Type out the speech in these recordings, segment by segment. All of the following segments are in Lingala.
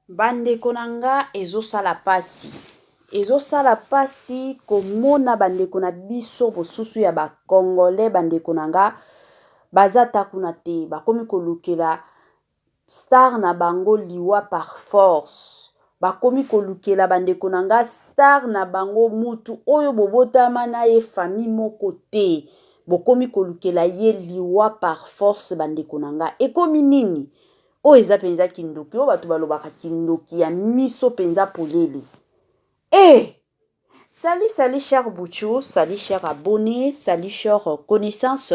Bandeko nanga ezosala pasi. Ezosala pasi komona bandeko na biso bosusu ya ba Congolais bandeko nanga baza takuna te bakomi kolukela star na bango liwa par force. Bakomi kolukela bandeko nanga star na bango mutu oyo bobotama na ye famille moko te. Bokomi kolukela ye liwa par force bandeko nanga. Ekomi nini? O eza penza kindoki, o batu balobaka kindoki ya miso penza polele. Salut cher Bouchou, salut cher abonnés, salut cher connaissances,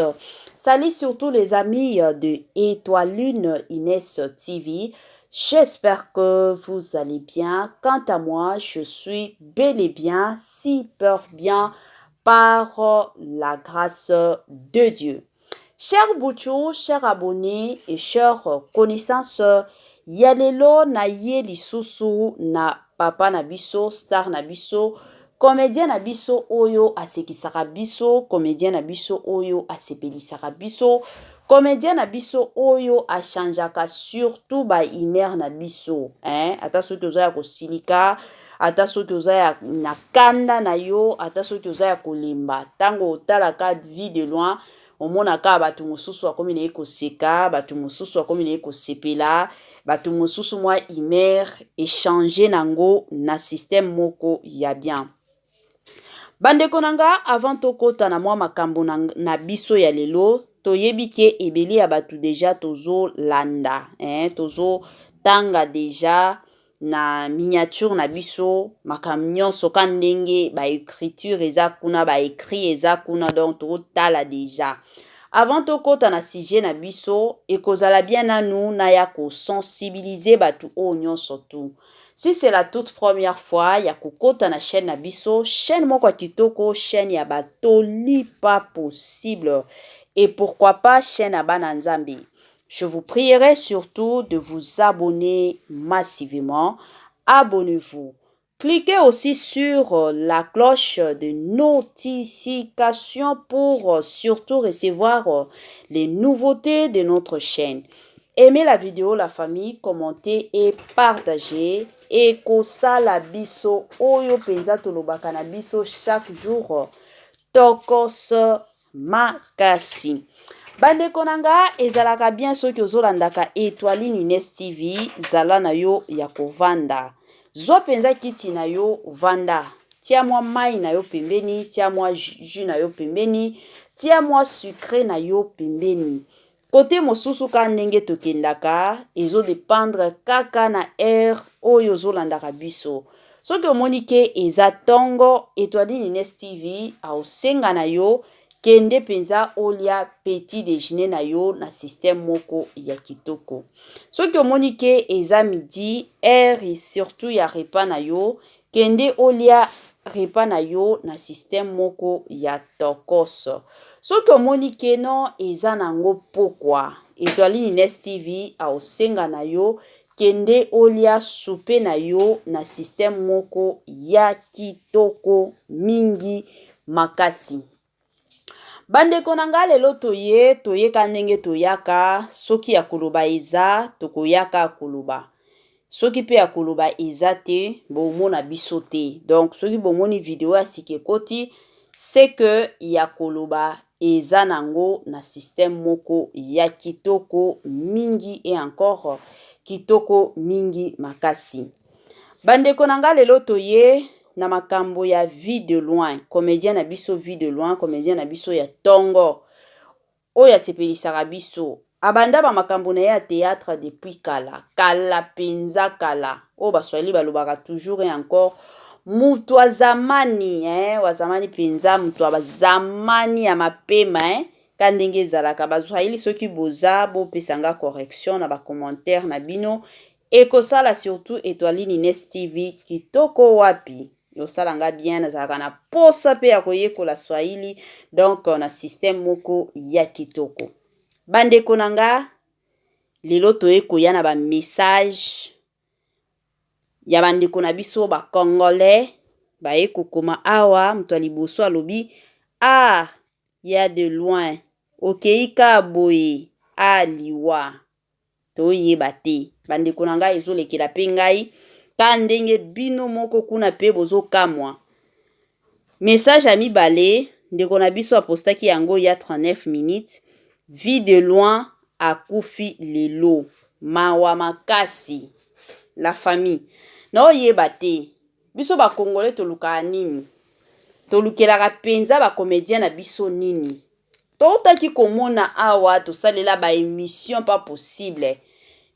salut surtout les amis de Étoile Lune Inès TV. J'espère que vous allez bien. Quant à moi, je suis bel et bien, super bien par la grâce de Dieu. Chers Bouchou, chers abonnés et chers connaissances, yalelo na ye lisusu na papa na biso, star na biso, comédien na biso oyo asekisaka biso, comédien na biso oyo asepelisaka biso, comédien na biso oyo achangeaka surtout ba humeur na biso, ata soki oza ya kosilika, ata soki oza ya na kanda na yo, ata soki oza ya kolemba, tango otalaka vie de loin, omonaka batu mosusu akomi na ye koseka, batu mosusu akomi na ye kosepela, batu mosusu mwa humeur échanger nango na système moko ya bien. Bandeko nanga avant tokota na mwa makambo na biso ya lelo, toyebi ke ebeli ya batu deja tozo landa, tozo tanga deja na miniature na biso, makambo nyonso ka ndenge ba écriture eza kuna, ba écrit eza kuna, donc totala deja. Avant tokota na sujet na biso, ekozala bien nanu na ya ko sensibiliser batu o nyonso tu. Si c'est la toute première fois, ya kokota na chaîne na biso, chaîne moko kitoko, chaîne ya batoli pas possible. Et pourquoi pas chaîne Abana Nzambe. Je vous prierai surtout de vous abonner massivement. Abonnez-vous. Cliquez aussi sur la cloche de notification pour surtout recevoir les nouveautés de notre chaîne. Aimez la vidéo, la famille, commentez et partagez. Et kosala biso oyo penza tolobaka na biso chaque jour tokos makasi. Bandeko nanga ezalaka bien soki ozolandaka Étoile Inès TV zala na yo ya kovanda. Zwa penza kiti na yo vanda. Tia mwa mai na yo pembeni, tia mwa jus na yo pembeni, tia mwa sucré na yo pembeni. Côté mosusu ka ndenge tokendaka, ezo dépendre kaka na air oyo zolandaka biso. Soki omoni ke eza tongo Étoile Inès TV aosenga na yo kende penza olia petit déjeuner na yo na système moko ya kitoko. Soki omoni ke eza midi, air et surtout ya repas na yo, kende olia repas na yo na système moko ya tokos. Soki omoni ke non eza nango pokwa, Étoile Inès TV aosenga na yo kende olia soupe na yo na système moko ya kitoko mingi makasi. Bandeko nanga lelo toyeka ndenge toyaka, soki ya koloba eza, tokoyaka koloba. Soki pe ya koloba eza te, bomona biso te. Donc soki bomoni video ya sikekoti, c'est que ya koloba eza nango na système moko ya kitoko mingi et encore kitoko mingi makasi. Bandeko nanga lelo na makambo ya vie de loin, comédien na biso vie de loin, comédien na biso ya tongo, oya sepelisaka biso. Abanda ba makambo na ya théâtre depuis kala, kala penza kala. O baswahili balobaka toujours et encore, mutu wa zamani, wa zamani penza, mutu wa zamani ya mapema, ka ndenge ezalaka. Baswahili soki boza, bo pesanga correction na ba commentaire na bino, ekosala surtout Étoile Inès TV kitoko wapi. Yosalanga bien nazalaka na posa pe ya koyekola Swahili, donc na système moko ya kitoko. Bandeko nanga lelo toyekoya na ba message ya bandeko na biso ba Congolais baye kokoma awa mutu liboso alobi ya de loin okeika boye liwa. toyeba te bandeko na ngai ezolekela mpe ngai ka ndenge bino moko kuna mpe bozokamwa. Message ya mibale ndeko na biso apostaki yango ya 39 minutes. Vie de loin akufi lelo, mawa makasi. La famille naoyeba te biso bakongole tolukaka nini, tolukelaka penza bacomédien na biso nini. Toutaki komona awa tosalela ba émission pas possible.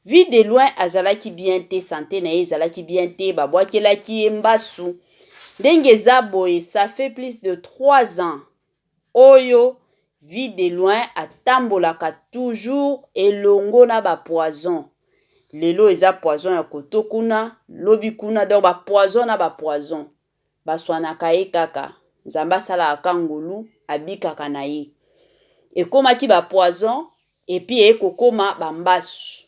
Vie de loin azalaki bien te, santé na ye ezalaki bien te, babwakelaki ye mbasu ndenge eza boye. Ça fait plus de 3 ans oyo vie de loin atambolaka toujours elongo na ba poison. Lelo eza poison ya koto kuna, lobi kuna, donc ba poison na ba poison baswanaka ye kaka. Nzambe asalaka ngolu abikaka na ye ekomaki ba poison epi ekokoma ba mbasu.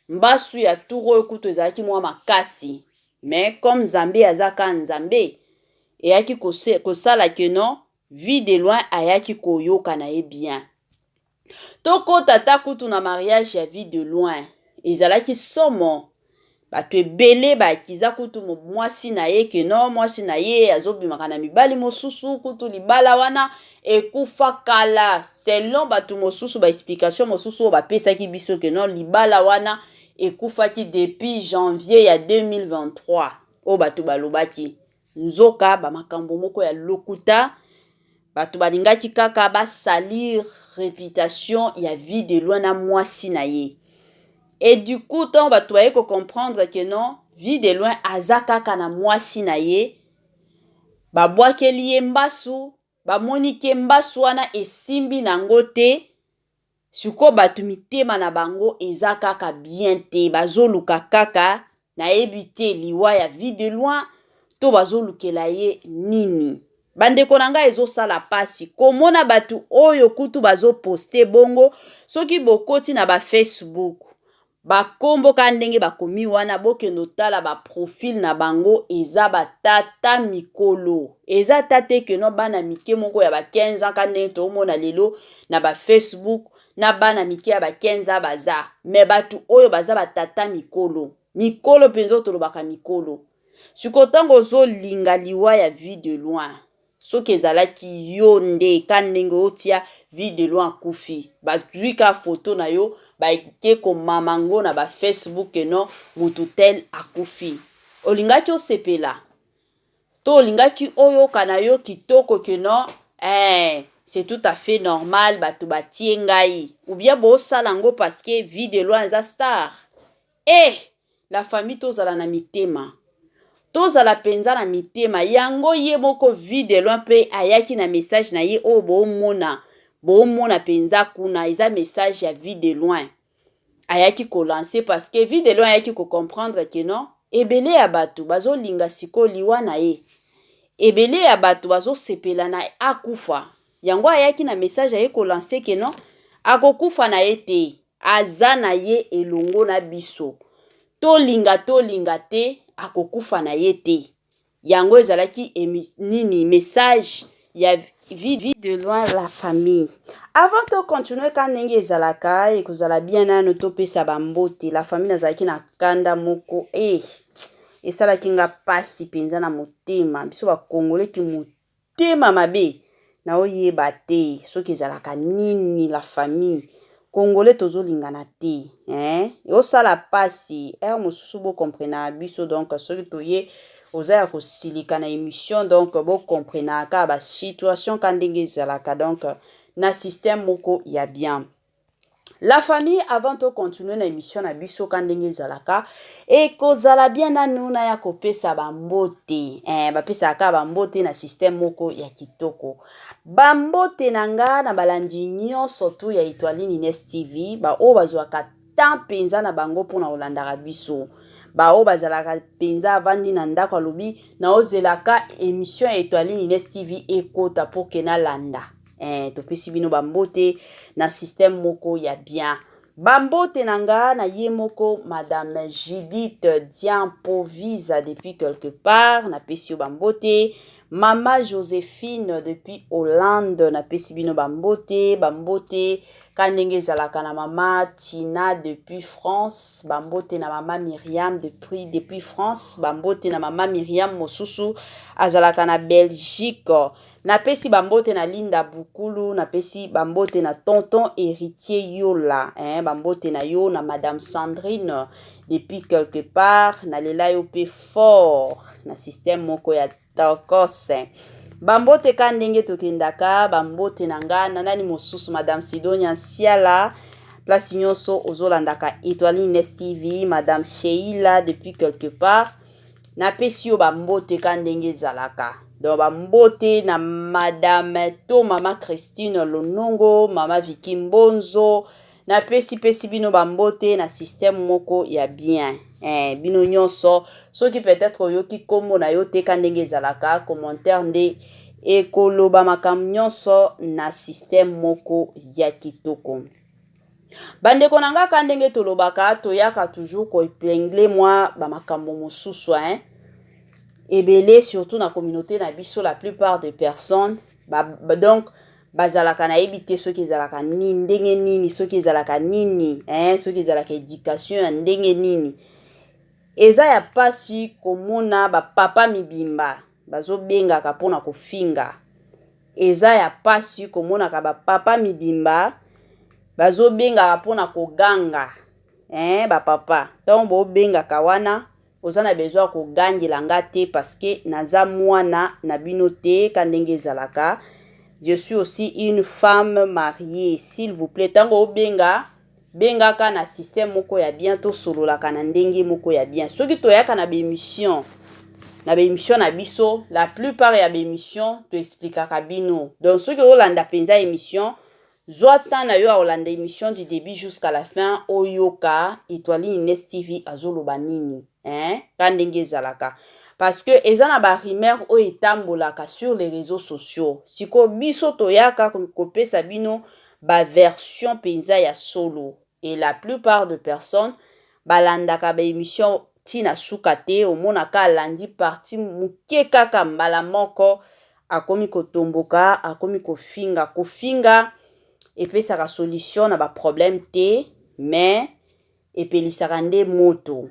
Mbasu ya turo oyo kutu ezalaki mwa makasi, mais comme Nzambe azaka Nzambe eyaki kosala ke non vie de loin ayaki koyoka na ye bien. Tokota ta kutu na mariage ya vie de loin ezalaki somo. Bato ebele bakiza kutu mwasi na ye ke non mwasi na ye azobimaka na mibali mosusu kutu libala wana ekufa kala. Selon bato mosusu ba explication mosusu bapesaki biso ke non libala wana ekufaki depuis janvier ya 2023. O bato balobaki nzoka ba makambo moko ya lokuta. Bato balingaki kaka basalir réputation ya vie de loin na mwasi na ye. Et du coup, tant bato baye ko comprendre que non, vie de loin azakaka na mwasi na ye. Babwakeli ye mbasu, bamonike mbasu wana esimbi nango te. Suko bato mitema na bango ezakaka bien te. Bazoluka kaka na ebite liwa ya vie de loin. To bazolukela ye nini. Bandeko na nga ezosala pasi. Komona bato oyo kutu bazo poste bongo. Soki bokoti na ba Facebook. Bakombo ka ndenge bakomi wana bokendo tala ba profil na bango eza batata mikolo. Eza tate keno bana mike moko ya ba 15 ans ka ndenge tomona lelo na ba Facebook na bana mike ya ba 15 ans baza. Me batu oyo baza batata mikolo. Mikolo penzo tolobaka mikolo. Sikotango zo linga liwa ya vie de loin. Soki ezalaki yo nde ka ndenge otia vie de loin kufi. Bazwika photo na yo baike ko mamango na ba Facebook no mututel akufi. Olingaki osepela. To olingaki oyo kana yo kitoko ke non c'est tout à fait normal bato batie ngai. Ou bien bo salango parce que vie de loin za star. La famille tozala na mitema. Tozala penza na mitema yango ye moko vie de loin pe ayaki na message na ye o bomona penza kuna eza message ya vie de loin ayaki ko lancer parce que vie de loin ayaki ko comprendre que non ebele ya bato bazo linga siko liwa na ye ebele ya bato bazo sepela na akufa yango ayaki na message ayaki ko lancer que non akokufa na ye te aza na ye elongo na biso to linga te akokufa na ye te. Yango ezalaki nini message ya vie de loin la famille. Avant de continuer quand ndenge ezalaka ekozala bien nano topesa bambote la famille nazalaki na kanda moko esalaki nga pasi penza na motema biso bakongole ki motema mabe na oyeba te soki ezalaka nini la famille Congolais tozolingana te osala pasi mosusu bo comprena biso donc soki toye ozaya kosilika na émission donc bo comprena ka ba situation ka ndenge ezalaka donc na système moko ya bien. La famille avant de continuer na émission na biso ka ndenge ezalaka ekozala bien nanu na ya kopesa bambote bapesa ka bambote na système moko ya kitoko. Bambote nanga na balandi nyonso tu ya Étoile Ines TV ba o bazwaka tant penza na bango pona olandaka biso ba o bazalaka penza avandi na ndako alobi na ozelaka émission ya Étoile Ines TV ekota po kena landa topesi bino bambote na système moko ya bien. Bambote nanga na ye moko Madame Judith Diampovisa depuis quelque part na pesi bambote. Mama Joséphine depuis Hollande na pesi bino bambote kandenge zalaka na mama Tina depuis France, bambote na mama Myriam depuis France, bambote na mama Myriam mosusu azalaka na Belgique. Napesi bambote na Linda Bukulu, napesi bambote na tonton héritier Yola, bambote na yo na madame Sandrine depuis quelque part, na lela yo pe fort na système moko ya Tokos. Bambote kandenge tokendaka, bambote na nga nani mosusu madame Sidonia Siala, place nyonso ozolandaka Étoile Nest TV, madame Sheila depuis quelque part. Napesi yo bambote kandenge zalaka. Donc bambote na madame to mama Christine Lonongo, mama Vicky Mbonzo, napesi bino bambote na système moko ya bien. Bino nyonso soki peut-être yoki kombo na yo te kandenge zalaka, commentaire nde ekoloba makambo nyonso na système moko ya kitoko. Bandeko nanga kandenge tolobaka toyaka toujours ko épingler moi ba makambo mosusu ebele surtout na communauté na biso la plupart des personnes donc bazalaka na ebite soki ezalaka nini ndenge nini soki ezalaka nini soki ezalaka éducation ya ndenge nini eza ya pasi komona ba papa mibimba bazobengaka mpona kofinga. Eza ya pasi komona ka ba papa mibimba bazobengaka mpona koganga ba papa donc bobengaka wana ozana besoin kogangela nga te parce que naza mwana na bino te kandenge zalaka. Je suis aussi une femme mariée, s'il vous plaît. Tango obenga bengaka na système moko ya bien to sololaka na ndenge moko ya bien. Soki toyaka na bémission na biso, la plupart ya bémission to expliquaka bino. Donc soki olanda penza émission zwa temps na yo a olanda émission du début jusqu'à la fin oyoka Étoile Nest TV azoloba nini kandenge zalaka. Parce que ezana ba rumeur o etambolaka sur les réseaux sociaux. Siko biso toyaka kopesa bino ba version penza ya solo. Et la plupart de personnes balandaka ba émission tina sukate omonaka landi parti muke kaka mbala moko akomi kotomboka akomi kofinga epesaka solution na ba problème te mais epelisaka nde moto.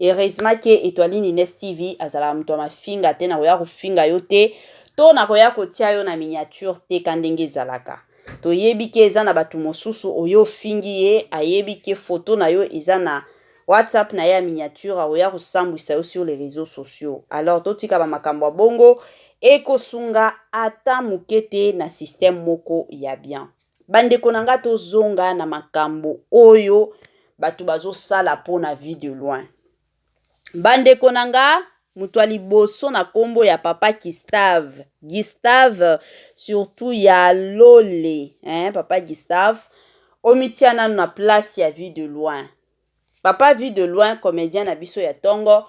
Heureusement que Étoile Nest TV azala mto mafinga te na koya kofinga yo te to na koya kotia yo na miniature te kandenge zalaka. To yebi ke eza na batu mosusu oyo fingi ye ayebi ke photo na yo eza na WhatsApp na ya miniature oya kosambwisa yo sur les réseaux sociaux. Alors totika ba makambo bongo ekosunga ata mukete na système moko ya bien. Bandeko nanga tozonga na makambo oyo batu bazosala pona vie de loin. Bandeko nanga mutwa liboso na kombo ya papa Gustave surtout ya Lole papa Gustave omitiana na place ya vie de loin. Papa vie de loin comédien na biso ya tongo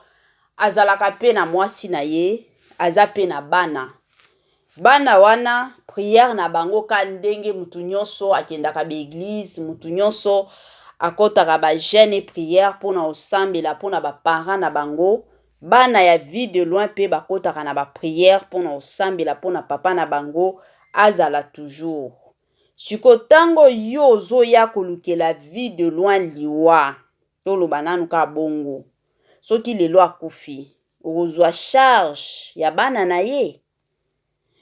azalaka pe na mwasi na ye aza pe na bana wana prière na bango ka ndenge mutu nyonso akendaka ba église, mutu nyonso akotaka ba jeune prière pona osambela pona ba parents na bango. Bana ya vie de loin pe bakotaka na ba prière pona osambela pona papa na bango azala toujours. Siko tango yo ozoya kolukela vie de loin liwa toloba nanu ka bongo soki lelo akufi okozwa charge ya bana na ye.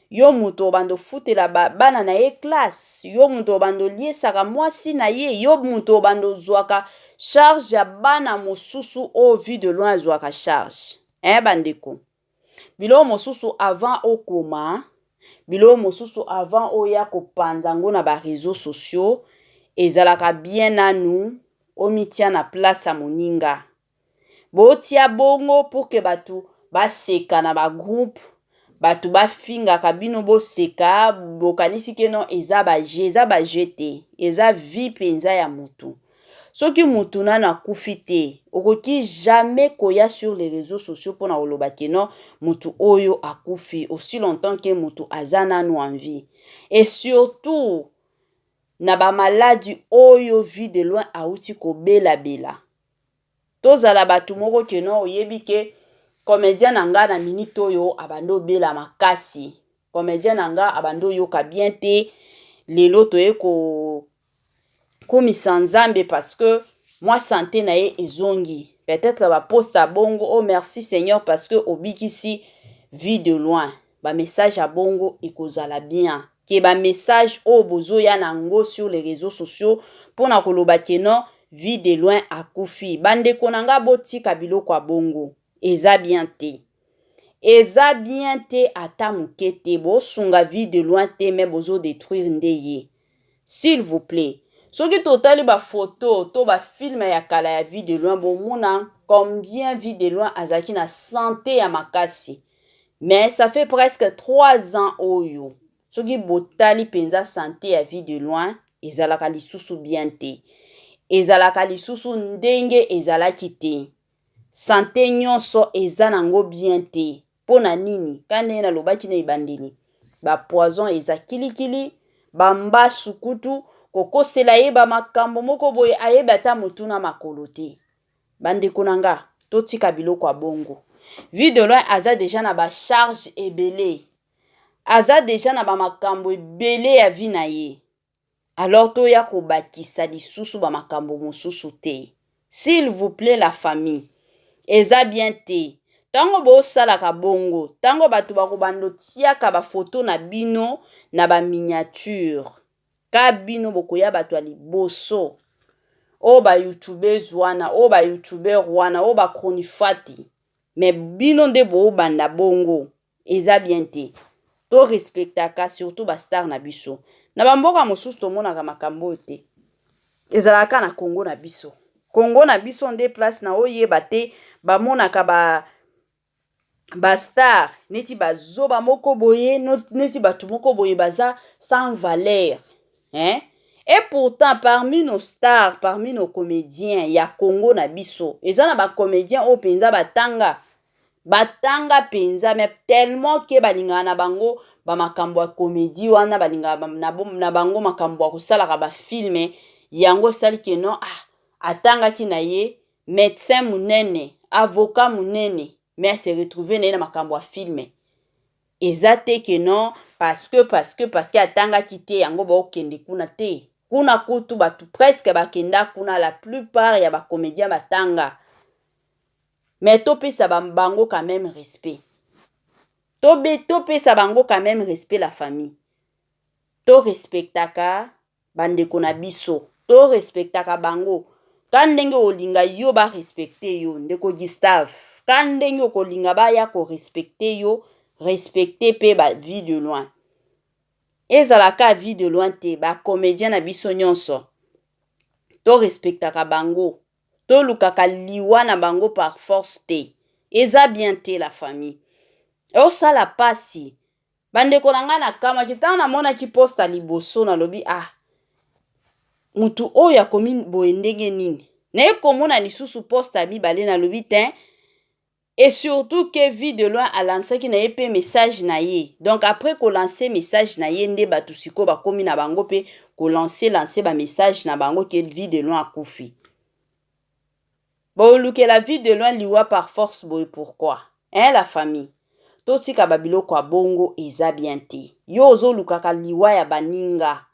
Yo muto bando futela bana na ye classe, yo muto bando liesaka mwasi na ye, yo muto bando zwaka charge ya bana mosusu o vie de loin zwaka charge. Bandeko. Bilo mosusu avant okoma, bilo mosusu avant oya kopanzango na ba réseaux sociaux, ezalaka bien nanu omitia na place a moninga. Botia bongo pour que batu baseka na ba groupe batu bafinga kabino boseka bokanisi keno eza ba jete eza vie penza ya mutu. Soki mutu na kufite okoki jamais koya sur les réseaux sociaux pona oloba keno mutu oyo akufi aussi longtemps que mutu azana no en vie. Et surtout na ba maladie oyo vie de loin auti ko bela. Tozala batu moko keno oyebi ke comédien nanga na minute oyo abando bela makasi. Comédien nanga abando yoka bien te lelo toye komisa nzambe parce que moi santé na ye ezongi. Peut-être ba poste à bongo, oh merci Seigneur parce que obikisi vie de loin. Ba message à bongo ekozala bien. Ke ba message o bozo ya nango sur les réseaux sociaux pour na koloba ke non vie de loin akufi. Bande konanga botika biloko a bongo. Eza bien te. Eza bien te ata muke te. Bo sunga vie de loin te mais bozo détruire ndeye. S'il vous plaît. Soki totali ba photo, to ba film ya kala ya vie de loin, bon mona combien vie de loin azaki na santé ya makasi. Mais ça fait presque 3 ans oyo. Soki botali penza santé ya vie de loin, ezalaka lisusu bien te. Ezalaka lisusu ndenge ezalaki te. Santé nyonso eza nango bien te. Pona nini? Kande na lobaki na ibandeli. Ba poison eza kilikili, ba mbasu kutu, kokosela ye ba makambo moko boye ayeba ta mutuna makolo te. Bandeko nanga, totika biloko a bongo. Vie de loin aza déjà na ba charge ebele. Aza déjà na ba makambo ebele ya vie na ye. Alors toya kobakisa lisusu ba makambo mosusu te. S'il vous plaît la famille, eza bien te. Tango bo salaka bongo, tango batu bakobando tiaka ba photo na bino na ba miniature. Ka bino bokoya batu aliboso. O ba youtubers wana, o ba youtuber wana, o ba kronifati. Mais bino nde bo banda bongo, eza bien te. To respectaka surtout ba star na biso. Na ba mboka mosusu tomonaka makambo te. Ezalaka na Congo na biso. Congo na biso nde place na oyeba te ba monaka ba star neti bazoba moko boye neti batu moko boye baza sans valeur. Hein? Et pourtant parmi nos stars, parmi nos comédiens ya Congo na biso, ezana ba comédiens o penza batanga penza mais tellement que balinga na bango ba makambo ya comédie wana balinga na bango makambo ya kosala ba film yango sali ke non atanga ki na ye médecin munene, avocat munene mais se retrouver na makambo ya film. Ezate ke non parce que atanga ki te yango ba okende kuna te. Kuna kutu batu presque bakenda kuna la plupart ya ba comédiens batanga. Mais topesa bango quand même respect. Topesa bango quand même respect la famille. To respectaka bandeko na biso. To respectaka bango. Kandenge olinga yo ba respecte yo ndeko Gustave. Kandenge okolinga ba ya ko respecte yo, respecte pe ba vie de loin. Ezalaka vie de loin te ba comédien na biso nyonso. To respectaka bango. To lukaka liwa na bango par force te. Eza bien te la famille. Osala pasi. Bandeko nanga na kama kitana na mona ki posta liboso na lobi mutu oyo akomi boye ndenge nini. Na ekomona lisusu posta bibale na lobi te. Et surtout que vie de loin a lancé qui n'a pas message na ye. Donc après qu'on lance message na ye nde batu siko ba komi na bango pe qu'on lancer ba message na bango que vie de loin a koufi. Bon luke la vie de loin liwa par force boy pourquoi? Hein la famille. Toti ka babilo kwa bongo eza bien te. Yo ozo lukaka liwa ya baninga.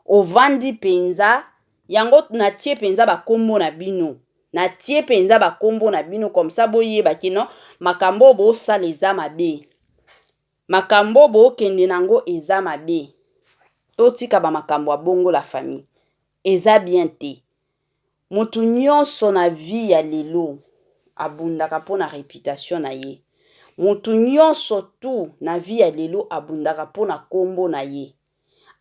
O vandi penza yango na tie penza ba kombo na bino. Na tie penza ba kombo na bino comme ça boye bakino makambo bo sa leza mabe. Makambo bo kende nango eza mabe. Toti ka ba makambo a bongo la famille. Eza bien te. Mutu nyonso na vie ya lelo abundaka pona réputation na ye. Mutu nyonso tu na vie ya lelo abundaka pona kombo na ye.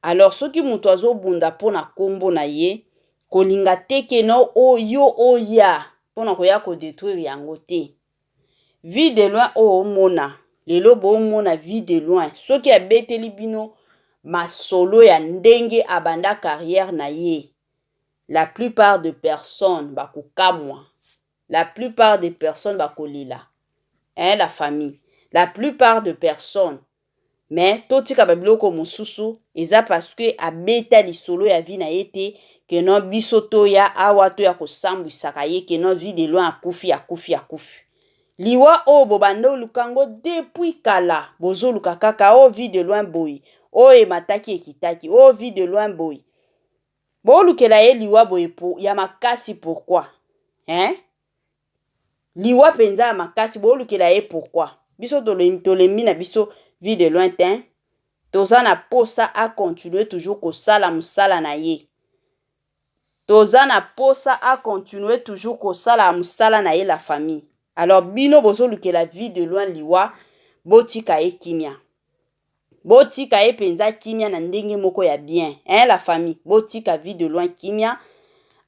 Alors soki mutu azo bunda pona kombo na ye, kolinga teke no oyo oya pona koya ko détruire yango te. Vie de loin o mona. Lelo bo mona vie de loin. Soki abeteli bino masolo ya ndenge abanda carrière na ye. La plupart de personnes bakokamwa. La plupart des personnes bakolila. Hein la famille. La plupart de personnes. Mais totika babiloko mosusu eza parce que abeta lisolo ya vie na yete que non bisoto ya awato ya kosambwisaka ye que non vie de loin akufi. Liwa o bobando lukango depuis kala bozo lukakaka o vie de loin boy. O emataki ekitaki o vie de loin boy. bolukela ye liwa boye po ya makasi pourquoi hein liwa penza ya makasi bolukela ye pourquoi biso tolembi na biso vie de lointain toza na posa a continuer toujours kosala musala na ye toza na posa a continuer toujours kosala musala na ye la famille alors bino bozolukela vie de loin liwa botika ye kimia botika ye penza kimia na ndenge moko ya bien hein la famille botika vie de loin kimia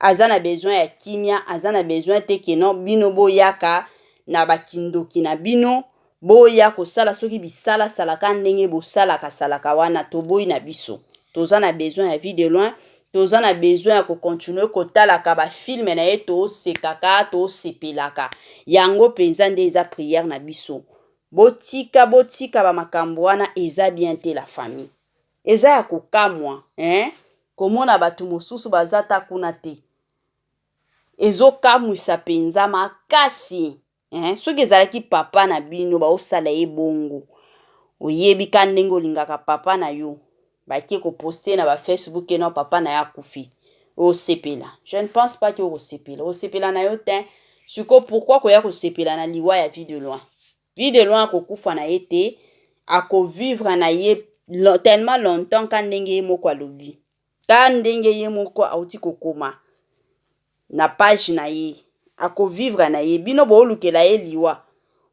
azana besoin ya kimia azana besoin te keno bino boyaka na bakindoki na bino boya kosala soki bisala salaka ndenge bosalaka salaka wana toboyi na biso toza na besoin ya vie de loin toza na besoin ya kocontinue kotalaka bafilme na ye tosekaka tosepelaka yango penza nde eza prière na biso botika bamakambo wana eza bien te la famille eza ya kokamwa hein komona bato mosusu baza ta kuna te ezokamwisa penza makasi soki ezalaki papa na bino baosala ye bongo oyebi ka ndenge olingaka papa na yo baki koposte na Facebook no papa na ya kufi osepela je ne pense pas que osepela na yo te siko pourquoi koya kosepela na liwa ya vie de loin kokufa na ye te akovivre na ye tellement longtemps ka ndenge ye moko alobi ka ndenge ye moko auti kokoma na page na ye akovivre na ye bino boolukela ye liwa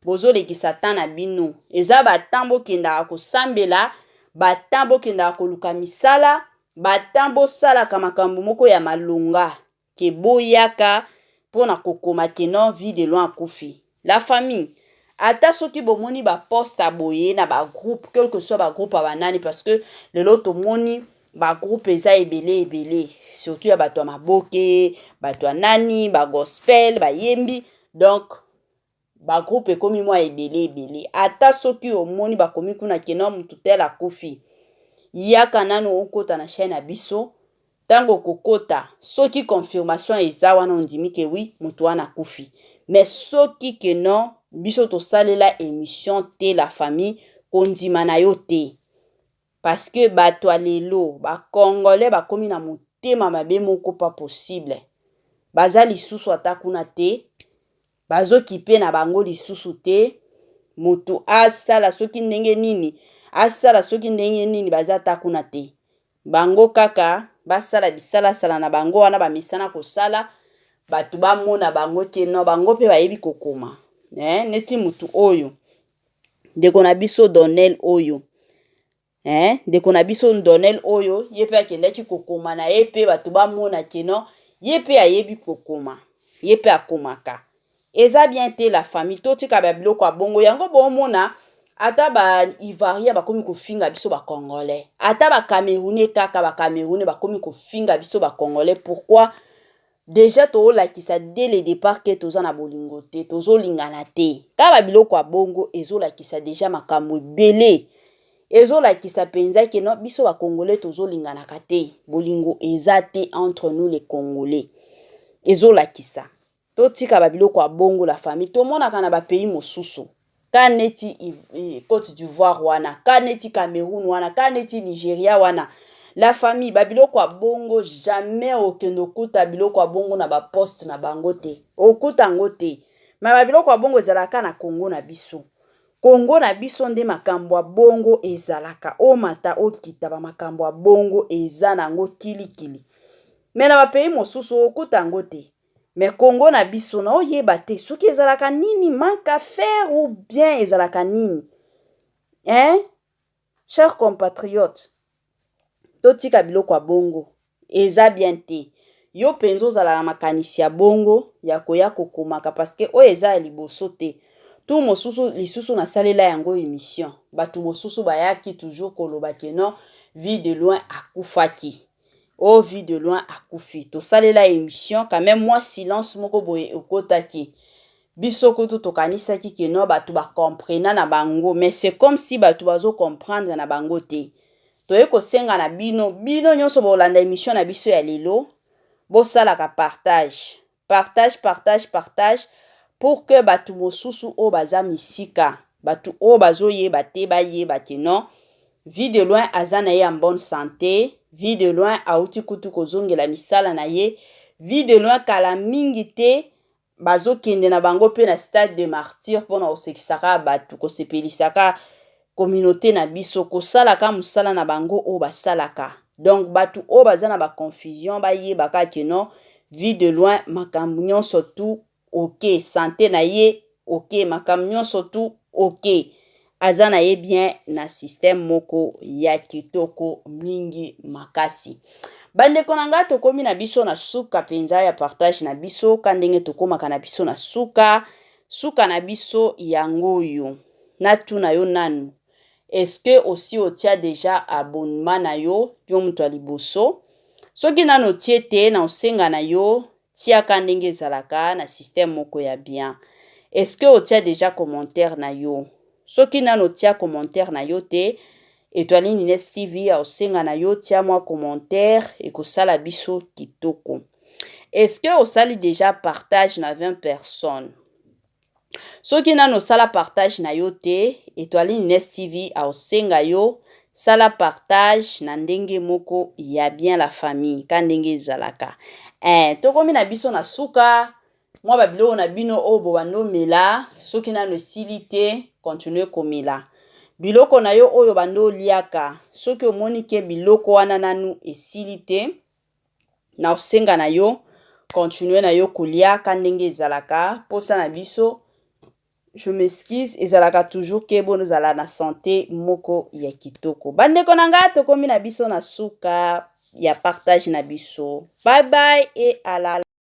bozolekisa tan na bino eza batan bokendaka kosambela batan bokendaka koluka misala batan bosalaka makambo moko ya malonga ke boyaka mpona kokoma keno vie de loin akufi la famille ata soki bomoni baposte boye na bagroupe quel que soit bagroupe banani parce que lelo tomoni bagroupe eza ebele surtout ya bato ya maboke bato ya nani bagospel bayembi donc bagroupe ekomi mwa ebele ata soki omoni bakomi kuna keno mutu tel akufi yaka nano okota na chaîne ya biso tango kokota soki confirmation eza wana ondimi ke oui mutu wana akufi mais soki keno biso tosalela émission te la famille kondima na yo te parce que bato alelo bakongolais bakomi na motema mabe moko pas possible baza lisusu ata kuna te bazokipe na bango lisusu te mutu asala soki ndenge nini baza ata kuna te bango kaka basala bisala na bango wana bamisana kosala bato bamona bango keno bango pe bayebi kokoma neti mutu oyo ndeko na biso Donnel oyo ndeko na biso Donnel oyo ye pe akendaki kokoma na ye pe bato bamona keno ye pe ayebi kokoma ye pe akomaka eza bien te la famille totika babiloko ya bongo yango bomona ata ba Ivoirien bakomi kofinga biso ba Congolais ata ba Camerounais kaka ba Camerounais bakomi kofinga biso ba Congolais pourquoi déjà tolakisa dès le départ que toza na bolingo te tozolingana te ka ba biloko ya bongo ezolakisa déjà makambo ebele ezolakisa penza ke no biso ba Congolais tozolingana te bolingo eza te entre nous les Congolais ezolakisa totika ba biloko ya bongo la famille tomonaka na ba pays mosusu kaneti Côte d'Ivoire wana kaneti Cameroun wana kaneti Nigeria wana la famille babiloko ya bongo jamais okende okuta biloko ya bongo na ba poste na bango te okuta ngo te ma babiloko ya bongo ezalaka na Congo na biso nde makambo ya bongo ezalaka o mata okita ba makambo ya bongo eza nango kilikili mais na ba pays mosusu okuta ngo te mais Congo na biso na oyeba te soki ezalaka nini manque à faire ou bien ezalaka nini chers compatriotes totika biloko ya bongo eza bien te yo penzo zala makanisi ya bongo ya koya kokomaka parce que oyo eza ya liboso te tout mosusu lisusu na salela yango émission batu mosusu bayaki toujours koloba keno vie de loin akufaki vie de loin akufi to salela émission quand même moi silence moko boye okotaki biso kutu tokanisaki keno batu ba comprendre na bango mais c'est comme si batu bazo comprendre na bango te toye kosenga na bino nyonso bolanda émission na biso ya lelo bosalaka partage pour que batu mosusu o baza misika batu o bazoyeba te bayeba keno vie de loin azana ye en bonne santé vie de loin auti kutu kozongela misala na ye, vie de loin kala mingi te bazokende na bango pe na stade de martyr mpona kosekisaka bato kosepelisaka communauté na biso kosalaka mosala na bango oyo basalaka. Donc bato oyo baza na baconfusion bayebaka ke non vie de loin makambo nyonso tu ok, santé na ye ok, makambo nyonso tu ok, aza na ye bien na système moko ya kitoko mingi makasi. Bandeko na nga tokomi na biso na suka penza ya partage na biso ka ndenge tokomaka na biso na suka na biso yango oyo natuna yo nanu. Est-ce que aussi otia déjà abonnement na yo mutu ya liboso? Soki nano tie te na osenga na yo tia ka ndenge ezalaka na système moko ya bien. Est-ce que otia déjà commentaire na yo? Soki nano tia commentaire na yo te, Étoile Nines TV a osenga na yo tia mwa commentaire et kosala biso kitoko. Est-ce que osali déjà partage na 20 personnes? Soki nano sala partage na yo te, Étoile Nines TV a osenga yo sala partage na ndenge moko ya bien la famille ka ndenge ezalaka. Tokomi na biso na suka mwa babilo na bino obo banomela, soki nano esili te continue komela. Biloko na yo oyo bando liaka, soki omoni ke biloko wana nanu esili te, na osenga na yo continue na yo kolia ka ndenge ezalaka. Posa na biso, je m'excuse, ezalaka toujours ke bono zala na santé moko ya kitoko. Bandeko na nga tokomi na biso na suka ya partage na biso. Bye bye et à la